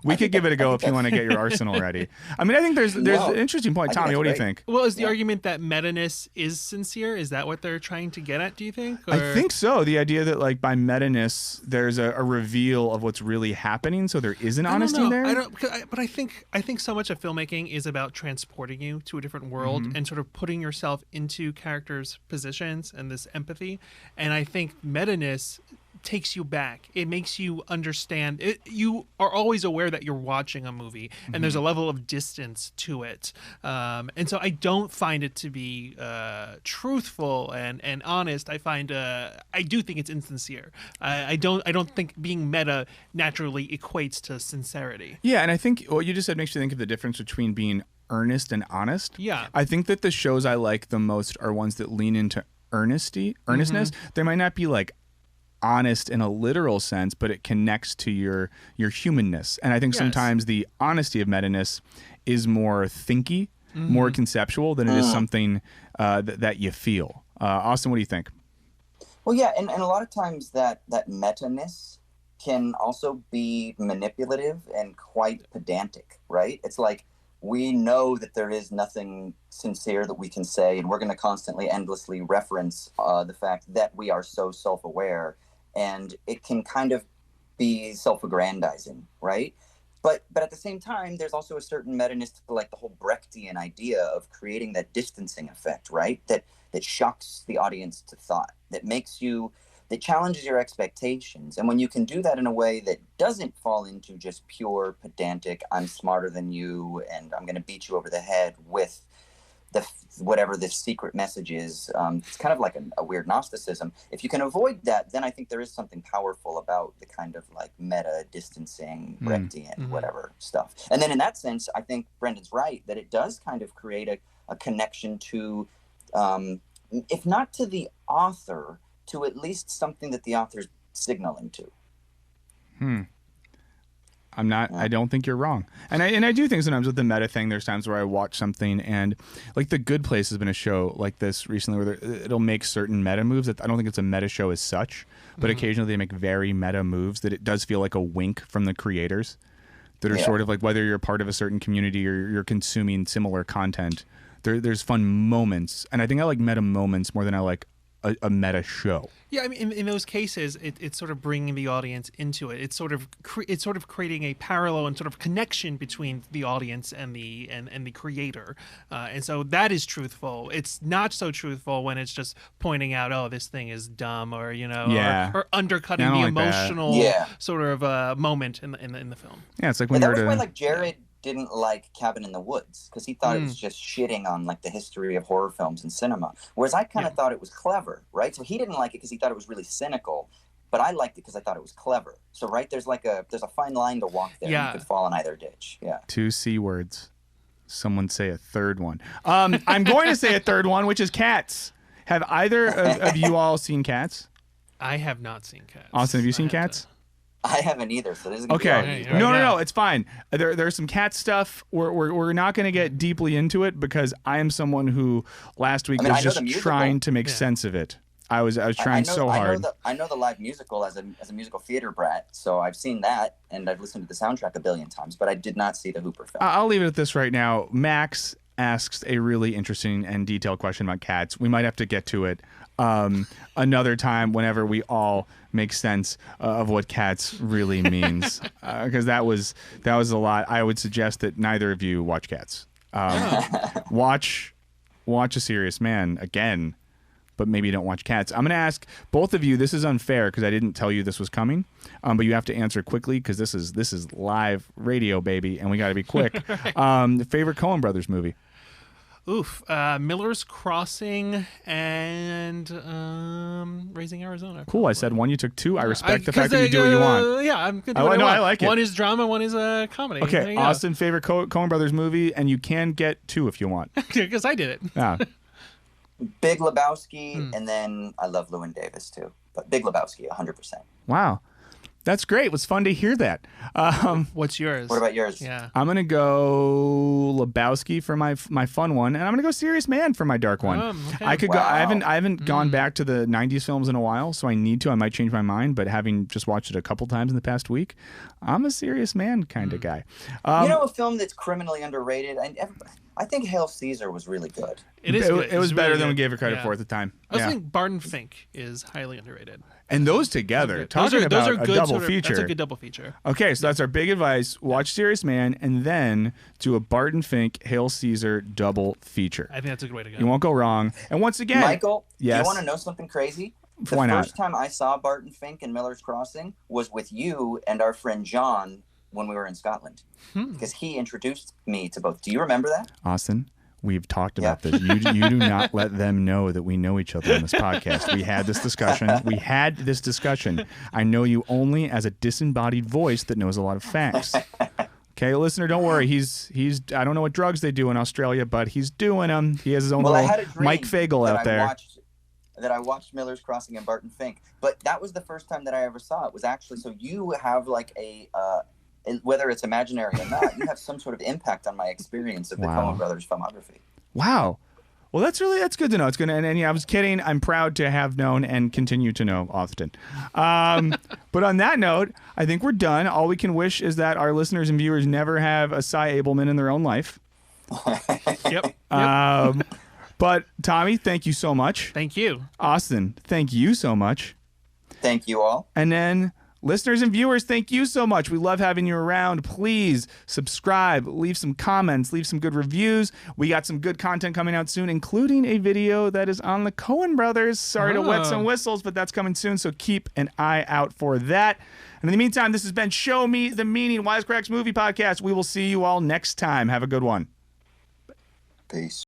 We could give it a go if you want to get your arsenal ready. I mean, I think there's an interesting point. Tommy, what do you think? Well, is the argument that meta-ness is sincere? Is that what they're trying to get at, do you think? Or? I think so. The idea that like by meta-ness, there's a reveal of what's really happening, so there is an honesty there. But I think so much of filmmaking is about transporting you to a different world and sort of putting yourself into characters' positions and this empathy. And I think meta-ness takes you back. It makes you understand it. You are always aware that you're watching a movie and there's a level of distance to it, and so I don't find it to be truthful and honest. I do think it's insincere. I don't think being meta naturally equates to sincerity. Yeah, and I think what you just said makes you think of the difference between being earnest and honest. Yeah, I think that the shows I like the most are ones that lean into earnestness. They might not be like honest in a literal sense, but it connects to your humanness. And I think sometimes the honesty of meta-ness is more thinky, more conceptual than it is something that you feel. Austin, what do you think? Well, yeah, and a lot of times that meta-ness can also be manipulative and quite pedantic, right? It's like we know that there is nothing sincere that we can say, and we're going to constantly, endlessly reference the fact that we are so self-aware. And it can kind of be self-aggrandizing, right? But at the same time, there's also a certain meta-ness to like the whole Brechtian idea of creating that distancing effect, right? That shocks the audience to thought, that challenges your expectations. And when you can do that in a way that doesn't fall into just pure pedantic, I'm smarter than you and I'm going to beat you over the head with whatever the secret message is, it's kind of like a weird Gnosticism. If you can avoid that, then I think there is something powerful about the kind of like meta distancing, Brechtian, whatever stuff. And then in that sense, I think Brendan's right that it does kind of create a connection to, if not to the author, to at least something that the author's signaling to. I don't think you're wrong. And I do think sometimes with the meta thing, there's times where I watch something and like The Good Place has been a show like this recently where it'll make certain meta moves that I don't think it's a meta show as such, but occasionally they make very meta moves that it does feel like a wink from the creators that are sort of like whether you're part of a certain community or you're consuming similar content, there's fun moments. And I think I like meta moments more than I like a meta show. Yeah, I mean, in those cases, it's sort of bringing the audience into it. It's sort of creating a parallel and sort of connection between the audience and the creator, and so that is truthful. It's not so truthful when it's just pointing out, oh, this thing is dumb, or or undercutting the emotional sort of moment in the film. Yeah, it's like when that was why like Jared didn't like Cabin in the Woods because he thought it was just shitting on like the history of horror films and cinema, whereas I kind of thought it was clever, right? So he didn't like it because he thought it was really cynical, but I liked it because I thought it was clever. So right, there's a fine line to walk there. You could fall in either ditch. Yeah. 2 C words. Someone say a third one. I'm going to say a third one, which is Cats. Have either of you all seen Cats? I have not seen Cats. Austin, have you seen I have Cats? to- I haven't either, so this is gonna be Okay. all Hey, you. all No, right. no, it's fine. There's some cat stuff. We're not going to get deeply into it because I am someone who last week I mean, was I know just the musical. trying to make Yeah. sense of it. I was trying so I hard. know the live musical as a musical theater brat, so I've seen that and I've listened to the soundtrack a billion times, but I did not see the Hooper film. I'll leave it at this right now. Max asks a really interesting and detailed question about Cats. We might have to get to it another time whenever we all make sense of what Cats really means, because that was a lot. I would suggest that neither of you watch Cats. Watch A Serious Man again, but maybe don't watch Cats. I'm going to ask both of you. This is unfair because I didn't tell you this was coming, but you have to answer quickly because this is live radio, baby, and we got to be quick. Favorite Coen Brothers movie? Oof. Miller's Crossing and Raising Arizona. Cool. I said one. You took two. I respect the 'cause fact that you do what you want. Yeah, I'm good. I like it. One is drama, one is a comedy. There Okay, you go. Austin, favorite Coen Brothers movie, and you can get two if you want. Because I did it. Yeah. Big Lebowski, and then I love Llewyn Davis too, but Big Lebowski, 100%. Wow. That's great. It was fun to hear that. What's yours? What about yours? Yeah. I'm gonna go Lebowski for my fun one, and I'm gonna go Serious Man for my dark one. Okay. I could go. I Wow. haven't gone back to the '90s films in a while, so I need to. I might change my mind, but having just watched it a couple times in the past week, I'm a Serious Man kind of guy. You know a film that's criminally underrated? I think Hail Caesar was really good. It is. Good. It was It's better really than we good. gave it credit Yeah. for at the time. I was Yeah. thinking Barton Fink is highly underrated. And those together, Those talking are about a good double sort of- feature. That's a good double feature. Okay, so that's our big advice. Watch Serious Man and then do a Barton Fink Hail Caesar double feature. I think that's a good way to go. You won't go wrong. And once again, Michael, do yes. you want to know something crazy? The Why not? first time I saw Barton Fink in Miller's Crossing was with you and our friend John when we were in Scotland, because he introduced me to both. Do you remember that? Austin, we've talked about this. You do not let them know that we know each other on this podcast. We had this discussion. I know you only as a disembodied voice that knows a lot of facts. Okay, listener, don't worry. He's I don't know what drugs they do in Australia, but he's doing them. He has his own Well, I little had a dream Mike Fagel that out there. I watched Miller's Crossing and Barton Fink, but that was the first time that I ever saw it. Was actually so you have like whether it's imaginary or not, you have some sort of impact on my experience of the Wow. Coen Brothers filmography. Wow. Well, that's good to know. It's good. And yeah, I was kidding. I'm proud to have known and continue to know Austin. But on that note, I think we're done. All we can wish is that our listeners and viewers never have a Cy Abelman in their own life. Yep. But Tommy, thank you so much. Thank you. Austin, thank you so much. Thank you all. And then listeners and viewers, thank you so much. We love having you around. Please subscribe, leave some comments, leave some good reviews. We got some good content coming out soon, including a video that is on the Coen Brothers. Sorry to wet some whistles, but that's coming soon, so keep an eye out for that. And in the meantime, this has been Show Me the Meaning, Wisecrack's Movie Podcast. We will see you all next time. Have a good one. Peace.